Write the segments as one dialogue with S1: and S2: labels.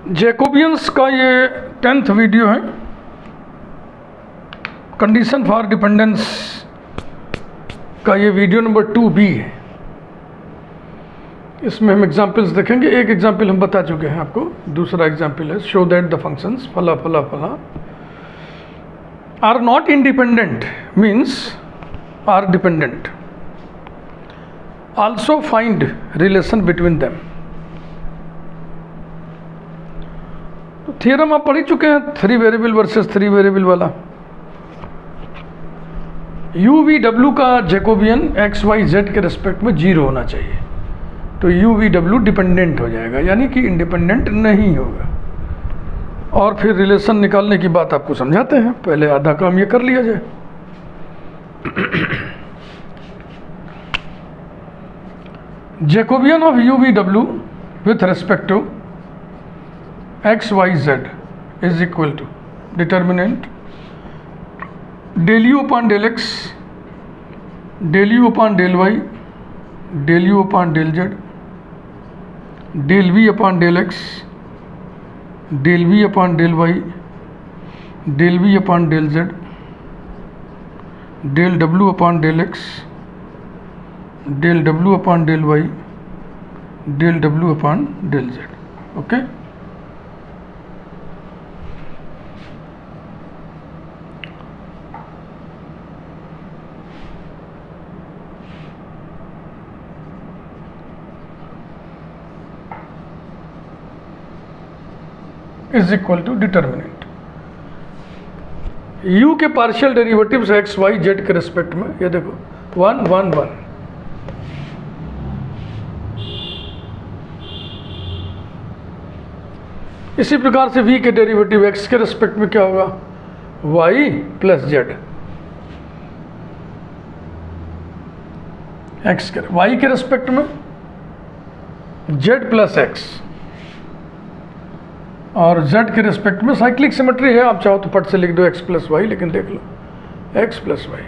S1: Jacobians का ये 10th video है। कंडीशन फॉर डिपेंडेंस का ये वीडियो नंबर 2B है। इसमें हम एग्जाम्पल्स देखेंगे। एक एग्जाम्पल हम बता चुके हैं आपको, दूसरा एग्जाम्पल है शो दैट द फंक्शंस फला फला फला are not independent means are dependent. Also find relation between them. तो थियरम आप पढ़ ही चुके हैं, 3 वेरिएबल वर्सेस 3 वेरिएबल वाला। यू वी डब्ल्यू का जैकोबियन एक्स वाई जेड के रिस्पेक्ट में 0 होना चाहिए, तो यू वी डब्ल्यू डिपेंडेंट हो जाएगा, यानी कि इंडिपेंडेंट नहीं होगा। और फिर रिलेशन निकालने की बात आपको समझाते हैं, पहले आधा काम ये कर लिया जाए। Jacobian of U we W with respect to x Y Z is equal to determinant del you upon del x del you upon del Y del you upon del Z del we upon del x del we upon del Y del we upon del Z del W upon del x del W upon del Y del W upon del Z. Okay, is equal to determinant u के partial derivatives X Y Z के respect में, ये देखो 1 1 1। इसी प्रकार से v के derivative x के रिस्पेक्ट में क्या होगा, y प्लस जेड। x के y के रिस्पेक्ट में z प्लस x, और z के रिस्पेक्ट में साइक्लिक सिमेट्री है, आप चाहो तो फट से लिख दो x प्लस वाई, लेकिन देख लो x प्लस वाई।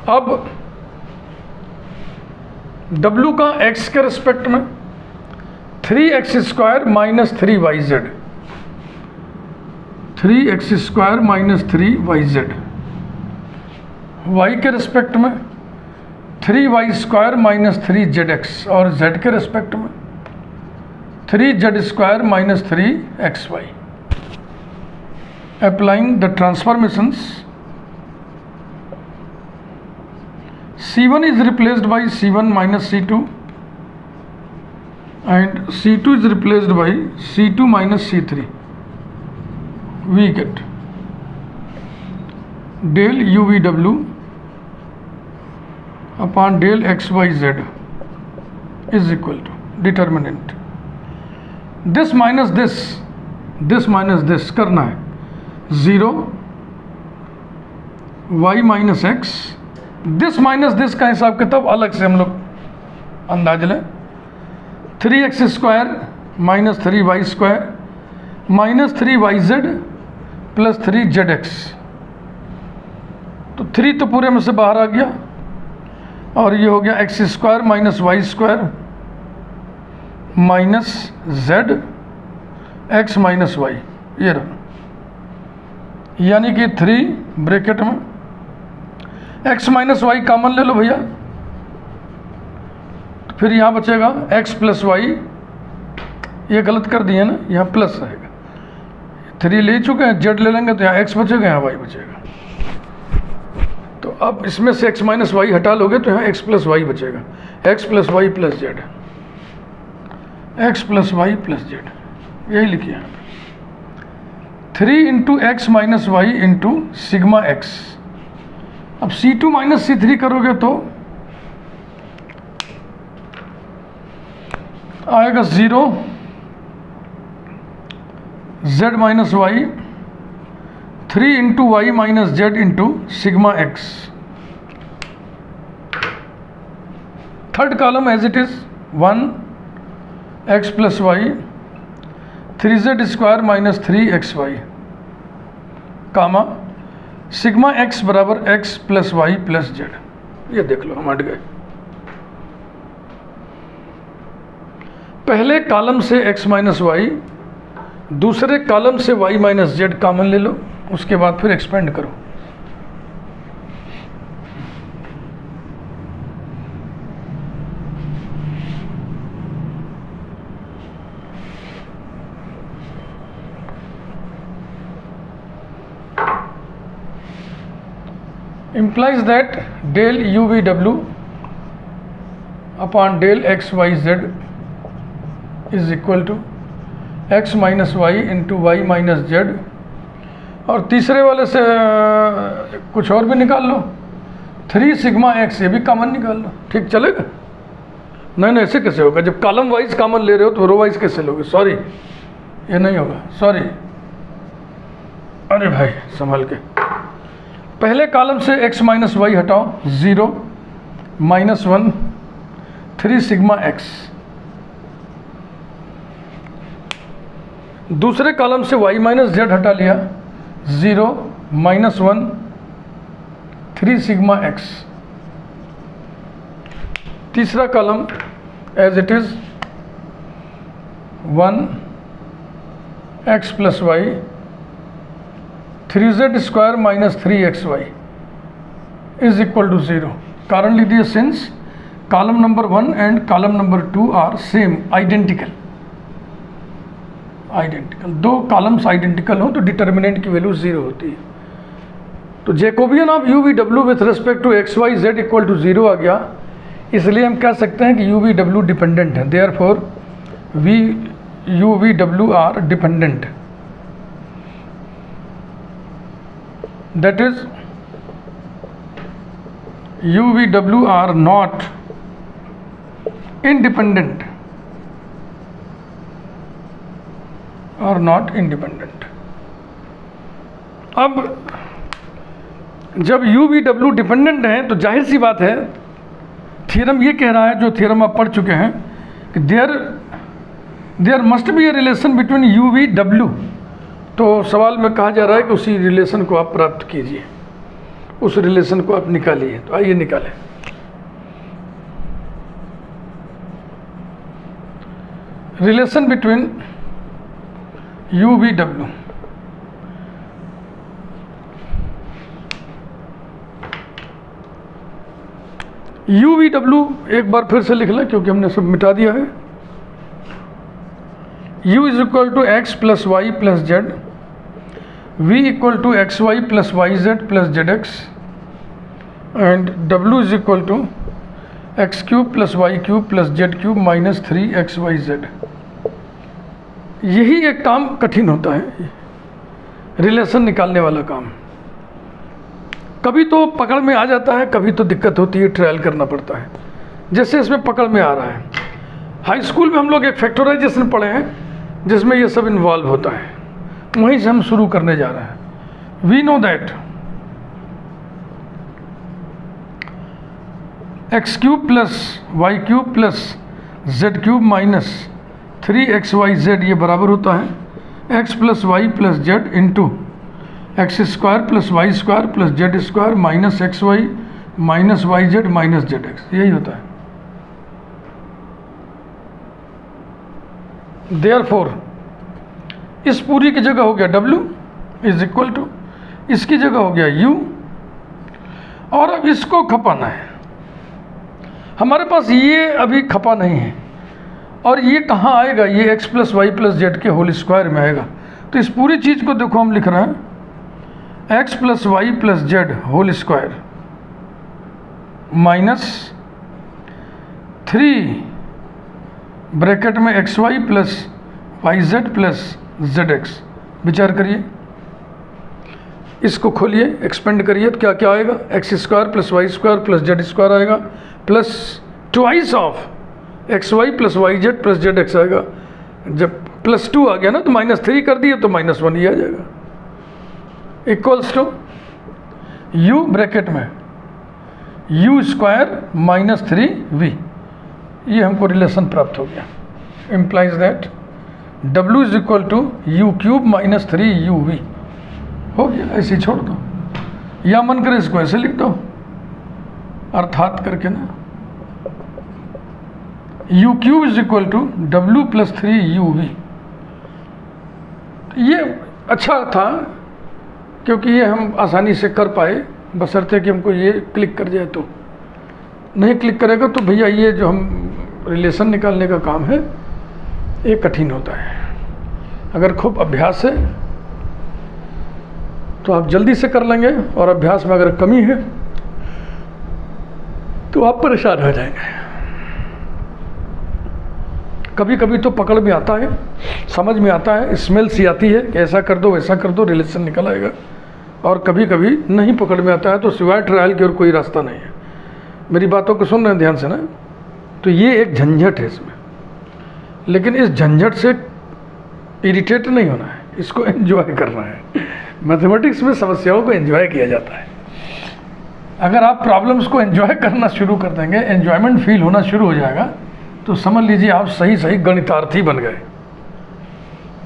S1: अब w का x के रिस्पेक्ट में 3x square minus 3yz, 3x square minus 3yz। y के रिस्पेक्ट में 3y स्क्वायर माइनस 3zx, और z के रिस्पेक्ट में 3z square minus 3xy। Applying the transformations, C1 is replaced by C1 minus C2 and C2 is replaced by C2 minus C3. We get del UVW upon del XYZ is equal to determinant this minus this करना है 0 y minus x, this minus this का हिसाब किताब अलग से हम लोग अंदाज लें। 3x square minus 3y square minus 3yz plus 3zx, तो 3 तो पूरे में से बाहर आ गया, और ये हो गया x square minus Y square minus z x minus Y, ये रहा, यानी कि 3 ब्रैकेट में x माइनस वाई कॉमन ले लो भैया, तो फिर यहाँ बचेगा x प्लस वाई, ये गलत कर दिए ना, यहाँ प्लस रहेगा, 3 ले चुके हैं, z ले लेंगे तो यहाँ x बचेगा, यहाँ y बचेगा। तो अब इसमें से x माइनस वाई हटा लोगे तो यहाँ x प्लस वाई बचेगा, x plus Y plus Z, x plus Y plus Z, यही लिखिए यहाँ पे 3 into x minus Y into sigma X. अब C2 माइनस C3 करोगे तो आएगा 0 z minus Y 3 into Y minus Z into sigma X. Third column as it is 1 x plus Y 3z square minus 3xy comma sigma x बराबर x plus Y plus z. ये देख लो हम हट गए। पहले कॉलम से x minus Y, दूसरे column से y माइनस जेड कॉमन ले लो, उसके बाद फिर एक्सपेंड करो। implies that del UVW upon del XYZ is equal to x minus Y into Y minus Z. और तीसरे वाले से कुछ और भी निकाल लो, 3 सिग्मा x, ये भी कॉमन निकाल लो, ठीक चलेगा? नहीं ऐसे कैसे होगा? जब कॉलम वाइज कॉमन ले रहे हो तो रो वाइज कैसे लोगे? सॉरी, ये नहीं होगा, सॉरी। अरे भाई संभल के। पहले कॉलम से x माइनस वाई हटाओ, 0 माइनस 1 3 सिग्मा x। दूसरे कॉलम से y माइनस जेड हटा लिया, 0 माइनस 1 3 सिग्मा x। तीसरा column as it is 1 x plus Y 3z square minus 3xy is equal to 0। कारण लीजिए since column number 1 and column number 2 are same, identical. दो कॉलम्स आइडेंटिकल हो तो डिटर्मिनेंट की वैल्यू 0 होती है। तो Jacobian of U we W with respect to x Y Z equal to 0 आ गया, इसलिए हम कह सकते हैं कि यू वी डब्ल्यू डिपेंडेंट है। Therefore you V W are dependent. That is UVW are not independent, अब जब UVW डिपेंडेंट हैं तो जाहिर सी बात है, थ्योरम ये कह रहा है, जो थ्योरम आप पढ़ चुके हैं, कि there must be a relation between UVW। तो सवाल में कहा जा रहा है कि उसी रिलेशन को आप प्राप्त कीजिए, उस रिलेशन को आप निकालिए। तो आइए निकालें। रिलेशन बिटवीन UVW, UVW एक बार फिर से लिख लें क्योंकि हमने सब मिटा दिया है। U is equal to X plus Y plus Z, V equal to x Y plus Y Z plus Z X, and W is equal to X cube plus Y cube plus Z cube minus 3xyz। यही एक काम कठिन होता है, relation निकालने वाला काम। कभी तो पकड़ में आ जाता है, कभी तो दिक्कत होती है, ट्रायल करना पड़ता है। जैसे इसमें पकड़ में आ रहा है, हाई स्कूल में हम लोग एक फैक्टराइजेशन पढ़े हैं जिसमें ये सब इन्वॉल्व होता है, वहीं से हम शुरू करने जा रहे हैं। We know that X cube plus Y cube plus Z cube minus 3xyz ये बराबर होता है X plus Y plus Z into x square plus Y square plus Z square minus x Y minus Y Z minus Z X, यही होता है। Therefore इस पूरी की जगह हो गया W इज इक्वल टू, इसकी जगह हो गया U, और अब इसको खपाना है। हमारे पास ये अभी खपा नहीं है, और ये कहाँ आएगा? ये x plus Y plus Z के होल स्क्वायर में आएगा। तो इस पूरी चीज़ को देखो, हम लिख रहे हैं x plus Y plus Z whole square minus 3 bracket में X Y plus Y Z plus Z X. विचार करिए, इसको खोलिए, एक्सपेंड करिए तो क्या क्या आएगा? X square plus Y square plus Z square आएगा, plus twice of X Y plus Y Z plus Z X आएगा। जब प्लस 2 आ गया ना तो माइनस 3 कर दिए तो माइनस 1 ही आ जाएगा, इक्वल्स टू u ब्रैकेट में u स्क्वायर माइनस 3v। ये हमको रिलेशन प्राप्त हो गया। Implies that W is equal to U cube minus 3uv। हो गया, ऐसे ही छोड़ दो, या मन करे इसको ऐसे लिख दो अर्थात करके ना, U cube is equal to W plus 3 U V. ये अच्छा था क्योंकि ये हम आसानी से कर पाए, बशर्ते कि हमको ये क्लिक कर जाए। तो नहीं क्लिक करेगा तो भैया ये जो हम रिलेशन निकालने का काम है ये कठिन होता है। अगर खूब अभ्यास है तो आप जल्दी से कर लेंगे, और अभ्यास में अगर कमी है तो आप परेशान हो जाएंगे। कभी कभी तो पकड़ में आता है, समझ में आता है, स्मेल सी आती है कि ऐसा कर दो वैसा कर दो, रिलेशन निकल आएगा। और कभी कभी नहीं पकड़ में आता है तो सिवाय ट्रायल की और कोई रास्ता नहीं है। मेरी बातों को सुन रहे हैं ध्यान से ना। तो ये एक झंझट है इसमें, लेकिन इस झंझट से इरिटेट नहीं होना है, इसको एंजॉय करना है। मैथमेटिक्स में समस्याओं को एंजॉय किया जाता है। अगर आप प्रॉब्लम्स को एंजॉय करना शुरू कर देंगे, एंजॉयमेंट फील होना शुरू हो जाएगा, तो समझ लीजिए आप सही सही गणितार्थी बन गए।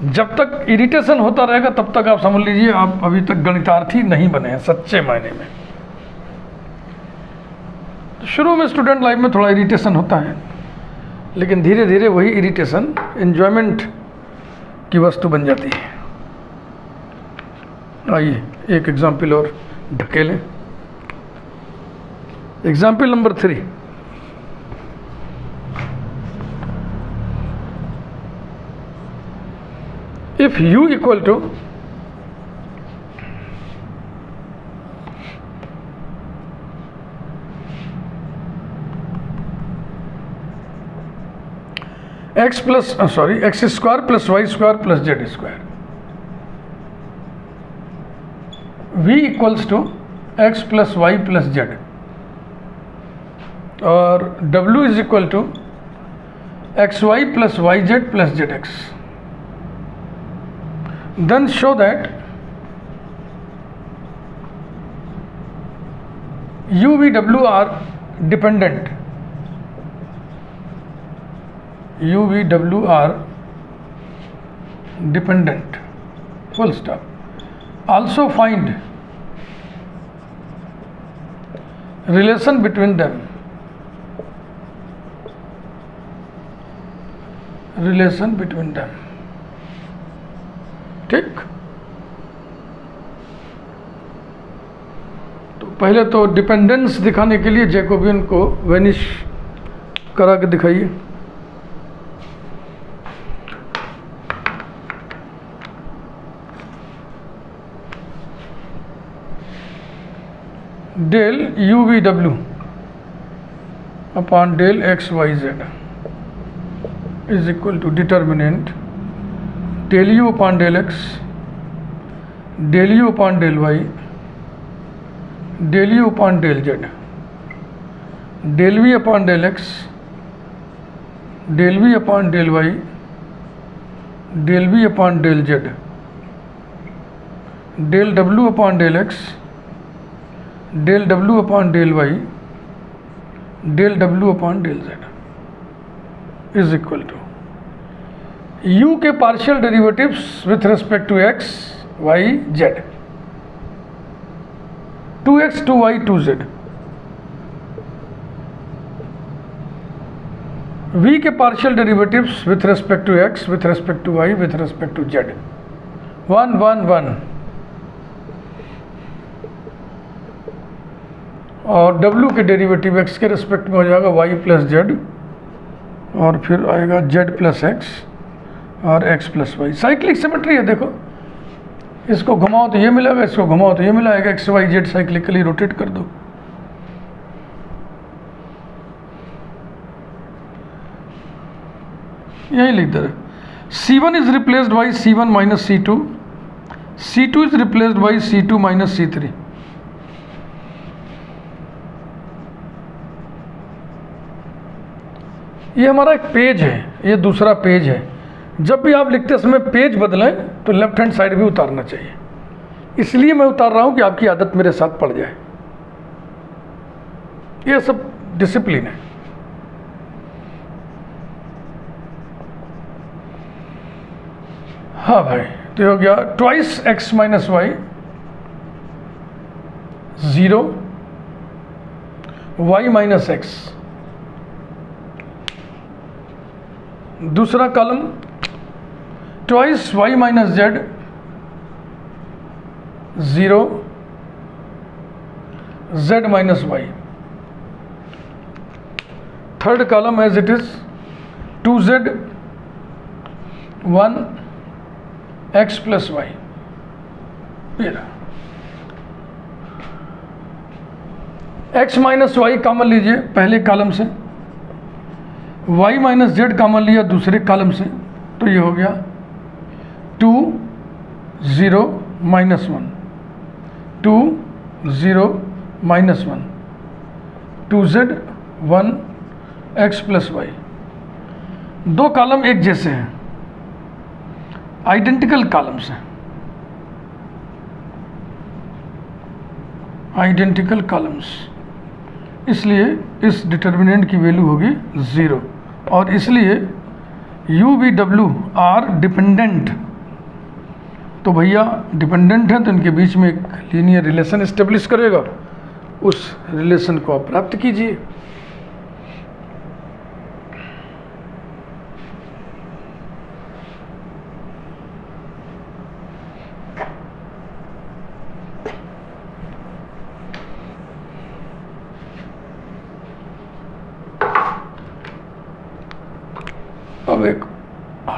S1: जब तक इरिटेशन होता रहेगा तब तक आप समझ लीजिए आप अभी तक गणितार्थी नहीं बने हैं सच्चे मायने में। तो शुरू में स्टूडेंट लाइफ में थोड़ा इरिटेशन होता है, लेकिन धीरे धीरे वही इरिटेशन एंजॉयमेंट की वस्तु बन जाती है। आइए एक एग्जाम्पल और ढकेलें। Example number 3। If u equal to x square plus y square plus z square, v equals to x plus y plus z, और w is equal to xy plus yz plus zx, then show that u v w are dependent. u v w are dependent, full stop. Also find relation between them. Relation between them. ठीक। तो पहले तो dependence दिखाने के लिए Jacobian को vanish करा के दिखाइए। Del U we W upon del X Y Z is equal to determinant del you upon del x, del you upon del Y, del you upon del Z, del we upon del x, del we upon del Y, del we upon del Z, del W upon del x, del W upon del Y, del W upon del Z is equal to u के partial derivatives with respect to x, y, z, 2x, 2y, 2z, v के partial derivatives with respect to x, with respect to y, with respect to z, 1, 1, 1, और w के derivative x के respect में हो जाएगा y plus z, और फिर आएगा z प्लस x और x plus Y. Cyclic symmetry है। देखो, इसको घुमाओ तो ये मिलेगा, इसको घुमाओ तो ये मिलेगा। X Y Z cyclically rotate कर दो। यही लिख दे रहे। C1 is replaced by C1 minus C2, C2 is replaced by C2 minus C3। ये हमारा एक पेज है, ये दूसरा पेज है। जब भी आप लिखते समय पेज बदलें तो लेफ्ट हैंड साइड भी उतारना चाहिए। इसलिए मैं उतार रहा हूं कि आपकी आदत मेरे साथ पड़ जाए। ये सब डिसिप्लिन है। हाँ भाई, तो हो गया twice x minus y 0, y minus x दूसरा column twice y minus z 0 z minus y. Third column as it is 2z 1 x plus y. x minus y common लीजिए पहले कॉलम से, y माइनस जेड कॉमन लिया दूसरे column से, तो ये हो गया 2 0 minus 1 2 0 minus 1 2z 1 x plus Y. दो कॉलम एक जैसे हैं, आइडेंटिकल कॉलम्स हैं, आइडेंटिकल कॉलम्स, इसलिए इस डिटर्मिनेंट की वैल्यू होगी 0 और इसलिए u v w are dependent. तो भैया डिपेंडेंट है तो इनके बीच में एक लीनियर रिलेशन एस्टेब्लिश करेगा, उस रिलेशन को आप प्राप्त कीजिए। अब एक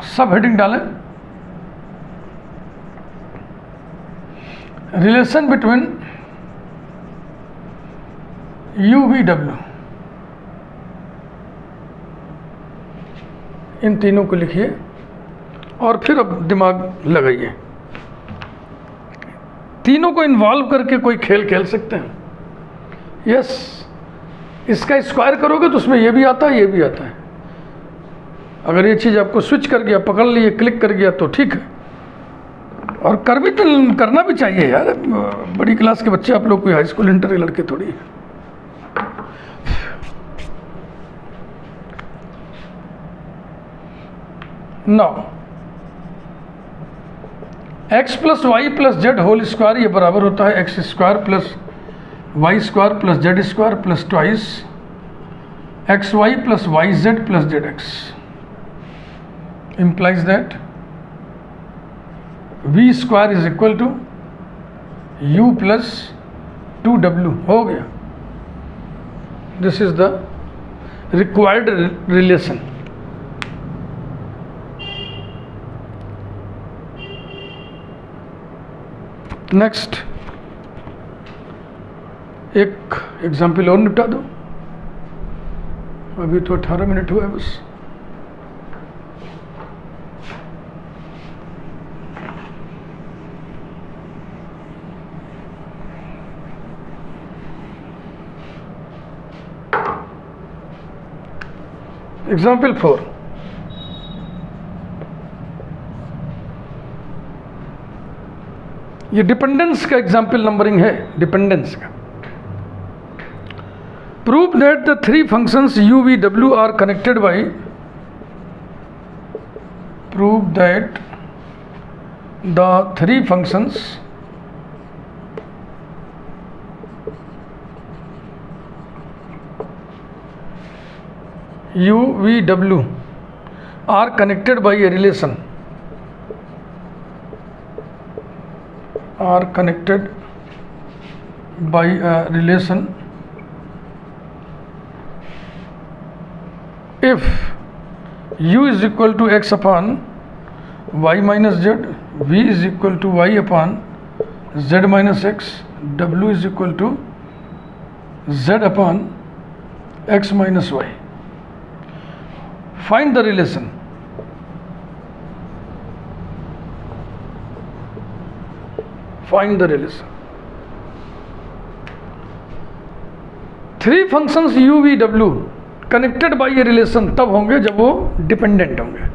S1: सब हेडिंग डालें, relation between u v w। इन तीनों को लिखिए और फिर अब दिमाग लगाइए। तीनों को इन्वॉल्व करके कोई खेल खेल सकते हैं। यस, इसका स्क्वायर करोगे तो उसमें ये भी आता है, ये भी आता है। अगर ये चीज़ आपको स्विच कर गया, पकड़ लिए, क्लिक कर गया तो ठीक है, और कर भी तो करना भी चाहिए यार। बड़ी क्लास के बच्चे आप लोग, कोई हाई स्कूल इंटर के लड़के थोड़ी है। Now x plus Y plus Z whole square ये बराबर होता है x square plus Y square plus Z square plus twice x Y plus Y Z plus Z x. implies that v square is equal to u plus 2w हो गया। This is the required relation। Next एक example और निपटा दो, अभी तो 18 minute हुआ है बस। एग्जाम्पल 4, ये डिपेंडेंस का एग्जाम्पल नंबरिंग है, डिपेंडेंस का। Prove that the three functions u v w are connected by, prove that the three functions u v w are connected by a relation, are connected by a relation if u is equal to x upon y minus z, v is equal to y upon z minus x, w is equal to z upon x minus y। Find the relation। Find the relation। Three functions u v w connected by a relation तब होंगे जब वो dependent होंगे।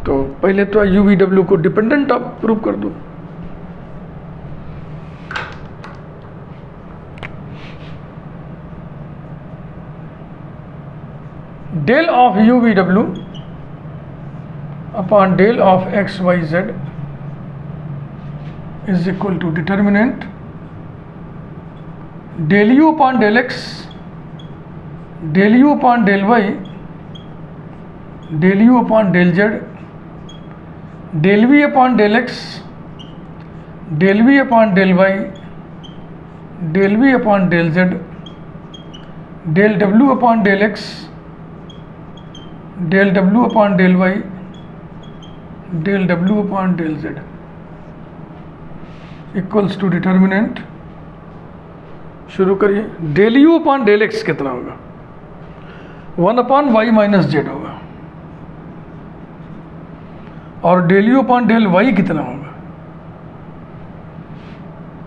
S1: तो पहले तो u v w को dependent आप प्रूव कर दो। Del of u v w upon del of x y z is equal to determinant del u upon del x, del u upon del y del you upon del Z, del we upon del x, del we upon del Y, del we upon del Z, del W upon del x, del W upon del Y, del W upon del z equals to determinant. शुरू करिए। Del you upon del x कितना होगा? 1 upon y minus z होगा। और del you upon del y कितना होगा?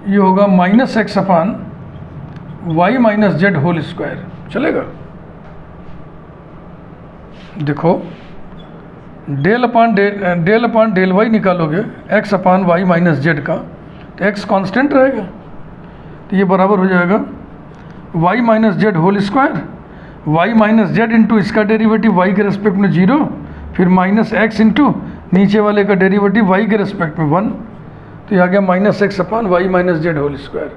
S1: ये होगा minus x upon y minus z whole square. चलेगा? देखो, डेल अपॉन डेल वाई निकालोगे x upon y minus z का, तो एक्स कांस्टेंट रहेगा, तो ये बराबर हो जाएगा y minus z whole square, y minus Z into इसका डेरिवेटिव वाई के रेस्पेक्ट में 0, फिर माइनस एक्स इंटू नीचे वाले का डेरिवेटिव वाई के रेस्पेक्ट में 1, तो ये आ गया minus x upon y minus z whole square.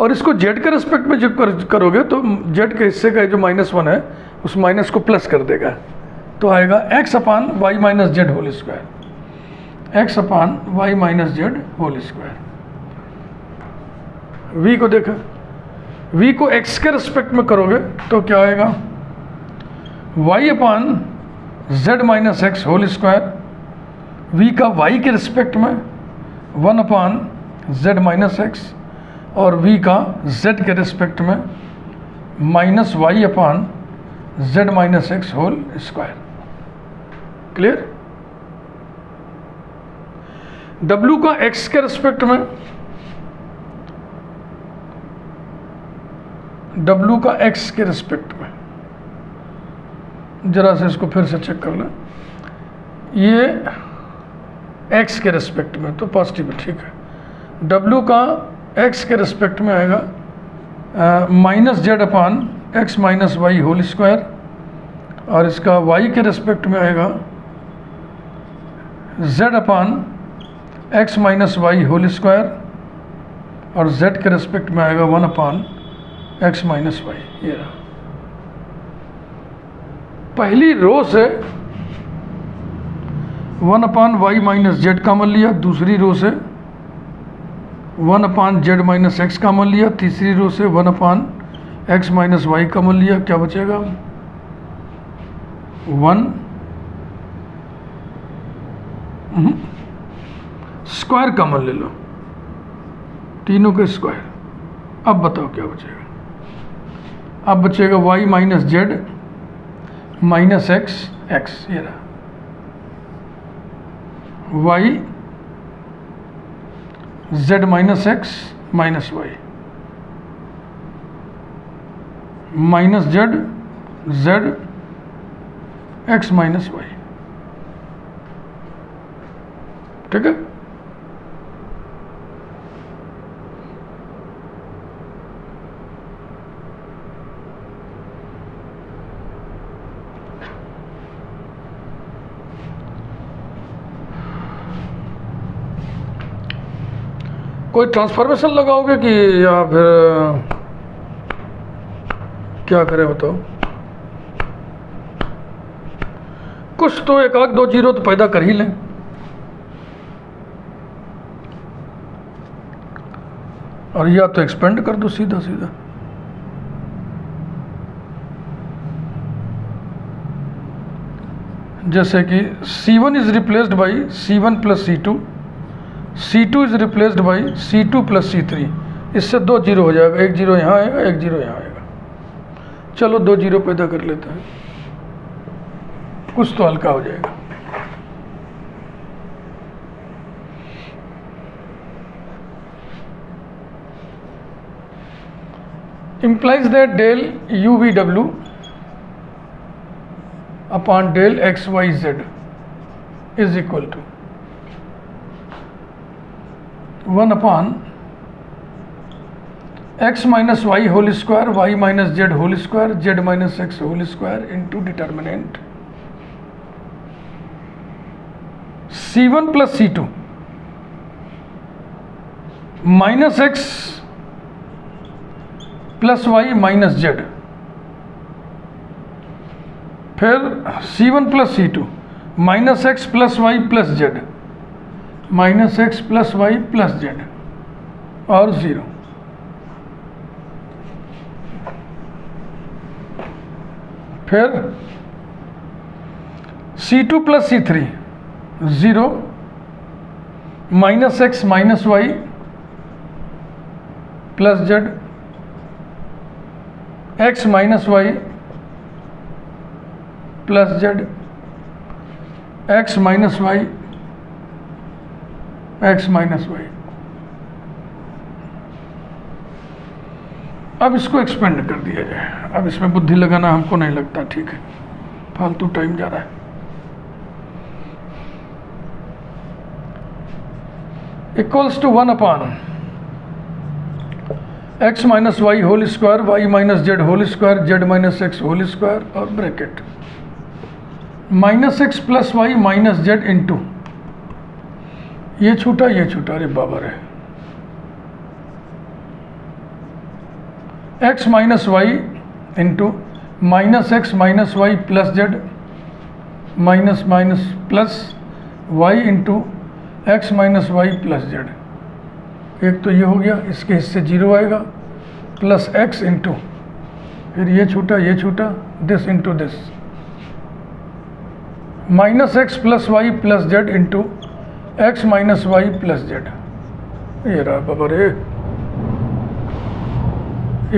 S1: और इसको जेड के रेस्पेक्ट में जब करोगे तो जेड के हिस्से का जो -1 है उस माइनस को प्लस कर देगा, तो आएगा x upon y minus z whole square, x upon y minus z whole square. V को देखा, वी को एक्स के रिस्पेक्ट में करोगे तो क्या आएगा? Y upon z minus x whole square, v का वाई के रिस्पेक्ट में 1 अपॉन जेड माइनस एक्स, और वी का जेड के रिस्पेक्ट में minus y upon z minus x whole square. Clear? डब्ल्यू का एक्स के रिस्पेक्ट में, डब्ल्यू का एक्स के रिस्पेक्ट में, जरा से इसको फिर से चेक कर लें, ये एक्स के रिस्पेक्ट में तो पॉजिटिव है, ठीक है। डब्ल्यू का एक्स के रिस्पेक्ट में आएगा minus z upon x minus y whole square, और इसका वाई के रिस्पेक्ट में आएगा z upon x minus y whole square, और जेड के रिस्पेक्ट में आएगा 1 अपॉन एक्स माइनस वाई। ये रहा। पहली रो से 1 upon y minus z common लिया, दूसरी रो से 1 upon z minus x common लिया, तीसरी रो से 1 upon x minus y common लिया। क्या बचेगा? 1 स्क्वायर कॉमन ले लो, तीनों के स्क्वायर। अब बताओ क्या बचेगा? अब बचेगा y minus z minus x x, ये रहा। Y Z minus x minus y, minus Z z x minus y. ठीक है? कोई ट्रांसफॉर्मेशन लगाओगे कि या फिर क्या करें बताओ? कुछ तो एक आध दो जीरो तो पैदा कर ही लें। और या तो एक्सपेंड कर दो सीधा सीधा। जैसे कि C1 is replaced by C1 plus C2, C2 is replaced by C2 plus C3। इससे 2 जीरो हो जाएगा, 1 जीरो यहाँ आएगा, 1 जीरो यहाँ आएगा। चलो 2 जीरो पैदा कर लेते हैं, कुछ तो हल्का हो जाएगा। implies that del UVW upon del XYZ is equal to 1 upon x minus y whole square, y minus z whole square, z minus x whole square into determinant C1 plus C2 minus x plus y minus z फिर C1 plus C2 minus x plus Y plus z, minus x plus Y plus z और 0। फिर C2 plus C3 0 minus x minus Y plus Z, x minus Y plus Z, x minus y, x minus y. अब इसको expand कर दिया जाए। अब इसमें बुद्धि लगाना हमको नहीं लगता ठीक है, फालतू टाइम जा रहा है। Equals to 1 upon x minus y whole square, y minus z whole square, z minus x whole square और bracket minus x plus y minus Z into, ये छूटा ये छूटा, अरे बाबा रे, x minus Y into minus x minus Y plus z minus minus plus y into x minus Y plus z. एक तो ये हो गया, इसके हिस्से 0 आएगा, प्लस एक्स इंटू, फिर ये छूटा this into this, minus x plus Y plus Z into x minus Y plus z, ये रहा बाबा रे,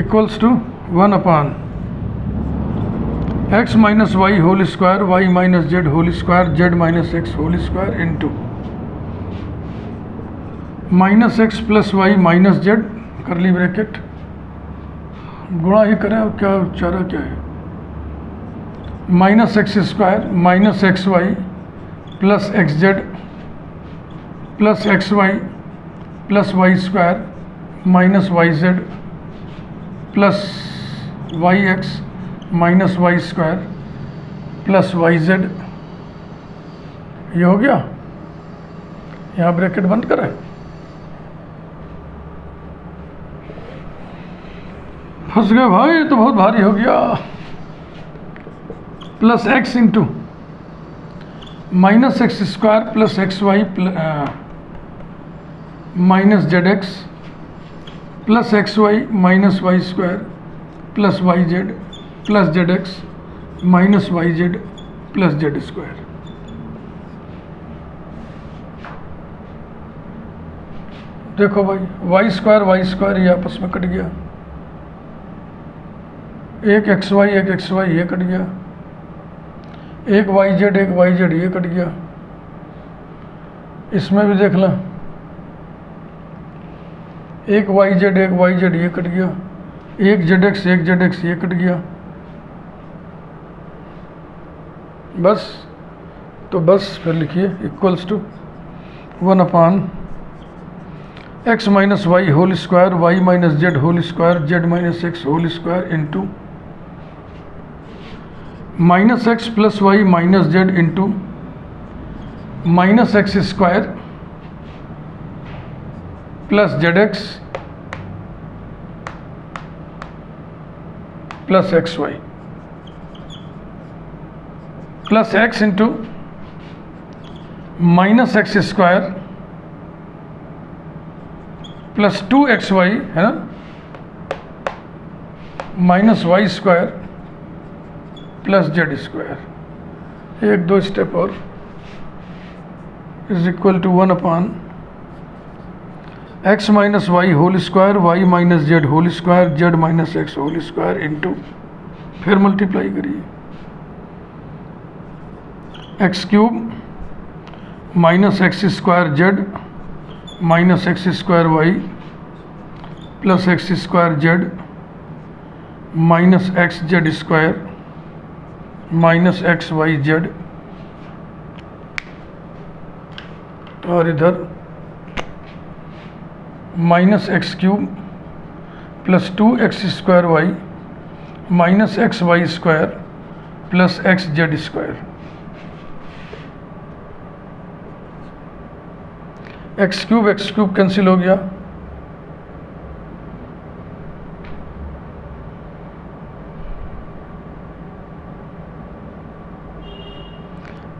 S1: equals to 1 upon x minus y whole square, y minus z whole square, z minus x whole square into minus x plus y minus z curly bracket, गुणा ही करें और क्या चारा क्या है, minus x square minus x Y plus x z plus x Y plus Y square minus Y Z plus y x minus Y square plus Y z. ये हो गया, यहाँ ब्रैकेट बंद करें, फंस गए भाई, ये तो बहुत भारी हो गया, plus x into minus x square plus x Y minus Z x plus x Y minus Y square plus Y Z plus Z x minus Y Z plus Z square. देखो भाई, वाई स्क्वायर ये आपस में cut गया, एक x Y ये cut गया, एक वाई जेड ये कट गया, इसमें भी देख लें, एक वाई जेड ये कट गया, एक जेड एक्स ये कट गया, बस। तो बस फिर लिखिए equals to 1 upon x minus y whole square, y minus z whole square, z minus x whole square into minus x plus y minus Z into minus x square plus Z x plus x Y plus x into minus x square plus 2xy है ना, minus Y square plus Z square, एक दो step और, is equal to 1 upon x minus y whole square, y minus z whole square, z minus x whole square into, फिर multiply करिए, x cube minus x square z minus x square y plus x square z minus x z square minus x Y z, और इधर minus x cube plus 2x square y minus x y square plus x z square, x cube cancel हो गया,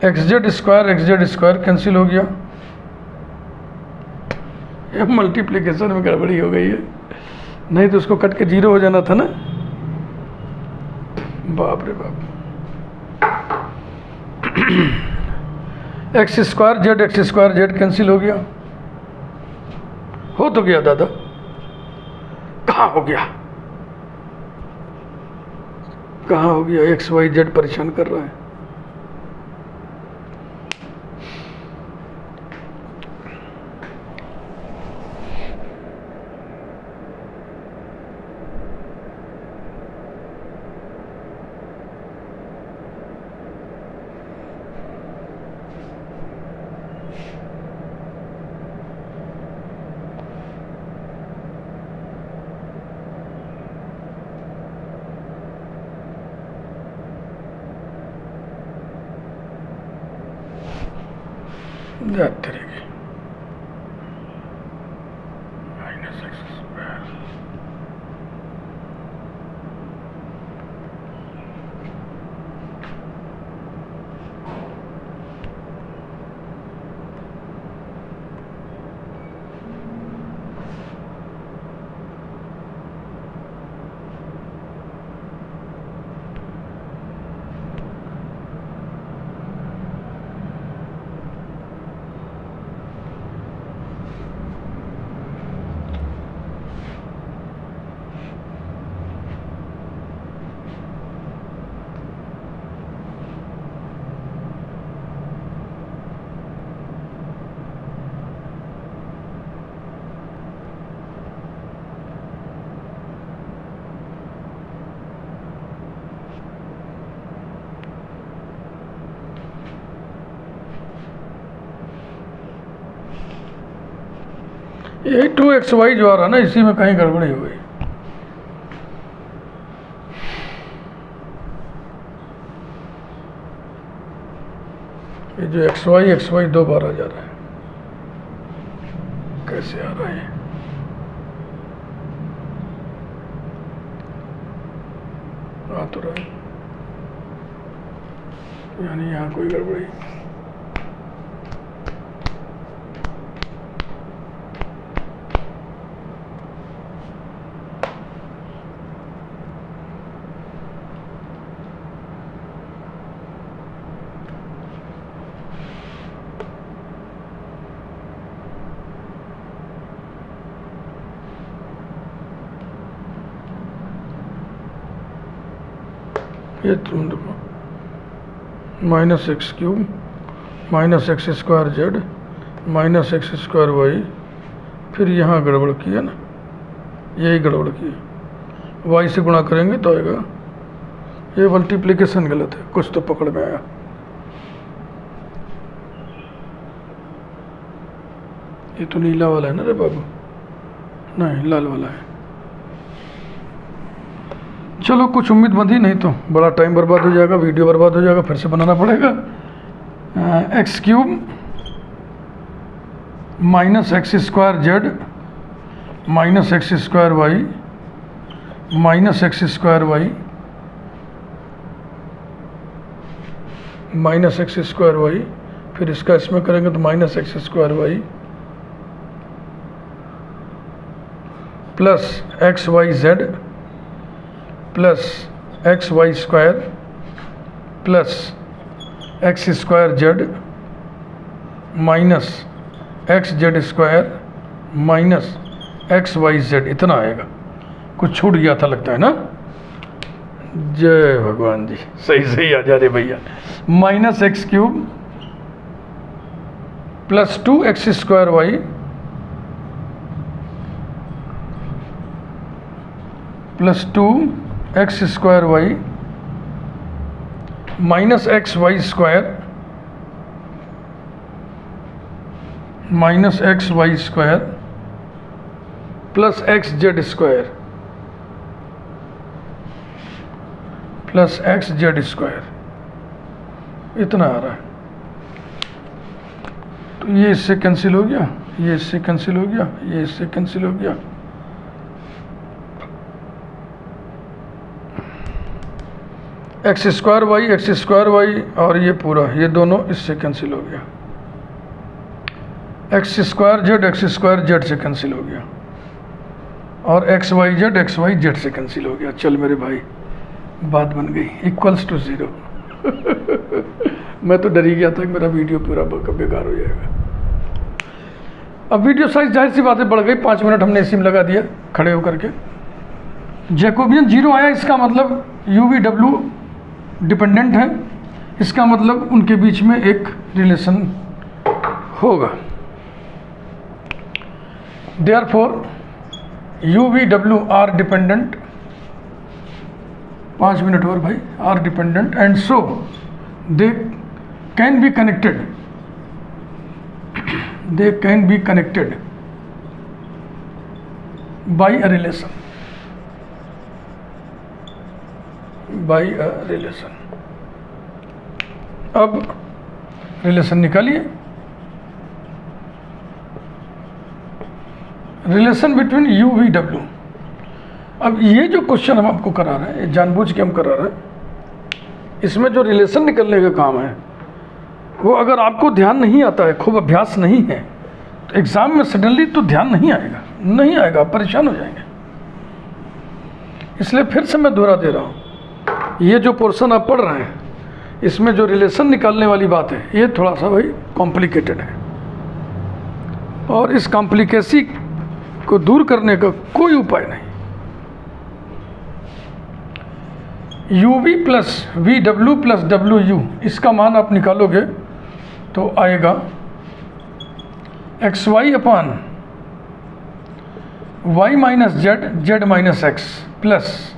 S1: x z square cancel हो गया। ये multiplication में गड़बड़ी हो गई है, नहीं तो उसको कट के 0 हो जाना था ना। बाप रे बाप। एक्स स्क्वायर जेड कैंसिल हो गया। हो तो गया दादा, कहाँ हो गया, कहाँ हो गया? एक्स वाई जेड परेशान कर रहा है। जाते रहेगी माइनस एक्स स्क्वायर। यही 2xy जो आ रहा है ना, इसी में कहीं गड़बड़ी हो गई। ये जो xy दो बार आ जा रहा है, कैसे आ रहा है? आ तो रहा है, यानी यहाँ कोई गड़बड़ी। ये तुम देखो, minus x cube minus x square z minus x square y, फिर यहाँ गड़बड़ की है ना, यही गड़बड़ की है। वाई से गुणा करेंगे तो आएगा। ये मल्टीप्लिकेशन गलत है, कुछ तो पकड़ में आया। ये तो नीला वाला है ना रे बाबू, नहीं लाल वाला है। चलो कुछ उम्मीद बंधी, नहीं तो बड़ा टाइम बर्बाद हो जाएगा, वीडियो बर्बाद हो जाएगा, फिर से बनाना पड़ेगा। X cube minus x square z minus x square y minus x square y minus x square y, फिर इसका इसमें करेंगे तो minus x square y plus x Y Z plus x y square plus x square z minus x z square minus x Y z, इतना आएगा। कुछ छूट गया था लगता है ना। जय भगवान जी, सही सही आ जा रहे भैया। Minus x cube plus 2x square y plus 2x square y minus x y square minus x y square plus x z square plus x z square, इतना आ रहा है। तो ये इससे कैंसिल हो गया, ये इससे कैंसिल हो गया, ये इससे कैंसिल हो गया। एक्स स्क्वायर वाई और ये पूरा, ये दोनों इससे कैंसिल हो गया। एक्स स्क्वायर जेड से कैंसिल हो गया और एक्स वाई जेड से कैंसिल हो गया। चल मेरे भाई, बात बन गई, इक्वल्स टू 0। मैं तो डर ही गया था कि मेरा वीडियो पूरा बेकार हो जाएगा। अब वीडियो साइज जाहिर सी बातें बढ़ गई, 5 मिनट हमने इसी में लगा दिया खड़े होकर के। जैकोबियन 0 आया, इसका मतलब यू वी डब्ल्यू डिपेंडेंट है, इसका मतलब उनके बीच में एक रिलेशन होगा। Therefore you V W are dependent, 5 minute और भाई, are dependent and so they can be connected, they can be connected by a relation, अब रिलेशन निकालिए। रिलेशन बिटवीन यू वी डब्ल्यू। अब ये जो क्वेश्चन हम आपको करा रहे हैं, ये जानबूझ के हम करा रहे हैं, इसमें जो रिलेशन निकलने का काम है वो अगर आपको ध्यान नहीं आता है, खूब अभ्यास नहीं है, तो एग्ज़ाम में सडनली तो ध्यान नहीं आएगा, परेशान हो जाएंगे। इसलिए फिर से मैं दोहरा दे रहा हूँ, ये जो पोर्शन आप पढ़ रहे हैं इसमें जो रिलेशन निकालने वाली बात है ये थोड़ा सा भाई कॉम्प्लिकेटेड है, और इस कॉम्प्लिकेसी को दूर करने का कोई उपाय नहीं। U V plus V W plus W U, इसका मान आप निकालोगे तो आएगा X Y upon Y minus Z, Z minus x, plus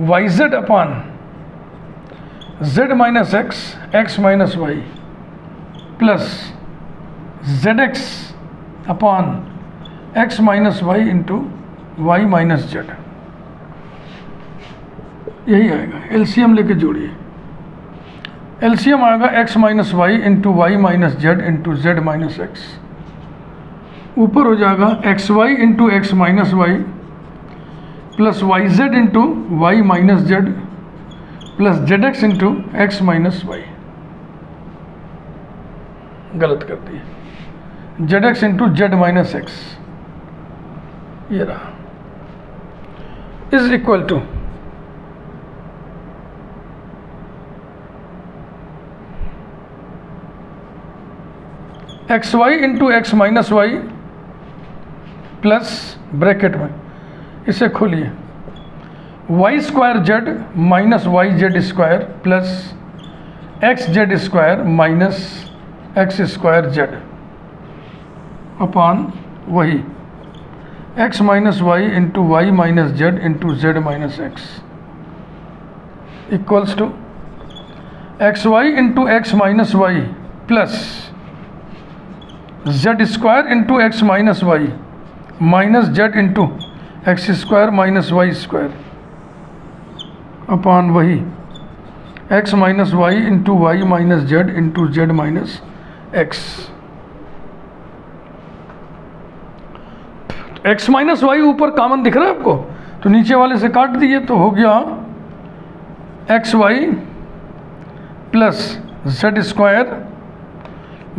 S1: Y Z upon Z minus x, x minus Y, plus Z X upon x minus Y into Y minus Z, यही आएगा। LCM लेके जोड़िए, LCM आएगा X minus Y into Y minus Z into Z minus X, ऊपर हो जाएगा x y into x minus Y plus Y z into Y minus z plus Z x into x minus y, गलत कर दिए, z x into Z minus x, ये रहा, is equal to x y into x minus Y plus bracket में इसे खोलिए y square z minus Y z square plus x z square minus x square z upon वही x minus Y into Y minus Z into Z minus x equals to x y into x minus Y plus Z square into x minus y minus Z into x square minus Y square upon वही x minus Y into Y minus Z into Z minus x. X minus y ऊपर common दिख रहा है आपको, तो नीचे वाले से काट दिए तो हो गया x Y plus Z square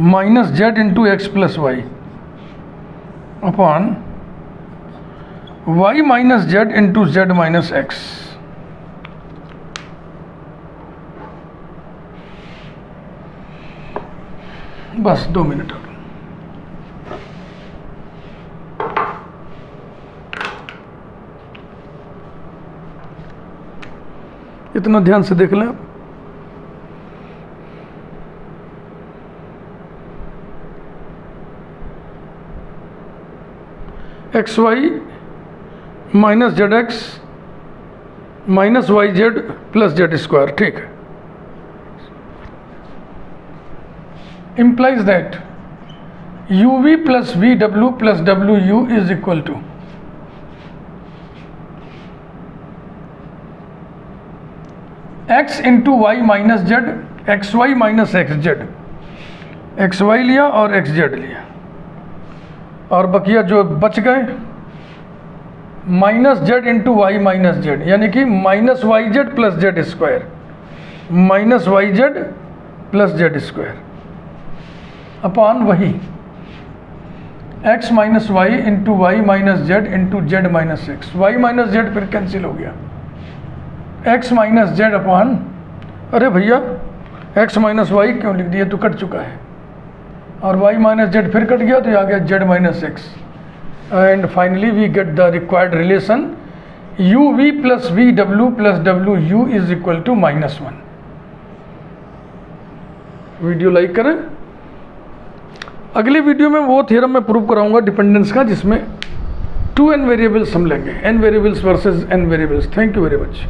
S1: minus Z into x plus y upon y minus Z into Z minus x. बस 2 मिनट और। इतना ध्यान से देख लें आप। X Y minus Z x minus Y Z plus Z square, ठीक है। implies that uv plus vw plus wu is equal to x into y minus z xy minus xz, xy लिया और xz लिया और बकिया जो बच गए minus Z into Y minus z, यानी कि minus Y Z plus Z square minus Y Z plus Z square upon वही x minus Y into Y minus Z into Z minus x. Y minus z फिर cancel हो गया, x minus z upon, अरे भैया x minus Y क्यों लिख दिया, तो कट चुका है, और y माइनस जेड फिर कट गया तो ये आ गया Z minus x. And finally we get the required relation you V plus V W plus W you is equal to -1। Video like करें। अगली वीडियो में वो थ्योरम मैं प्रूव कराऊंगा डिपेंडेंस का, जिसमें 2n वेरिएबल्स हम लेंगे, n variables versus n variables. Thank you very much.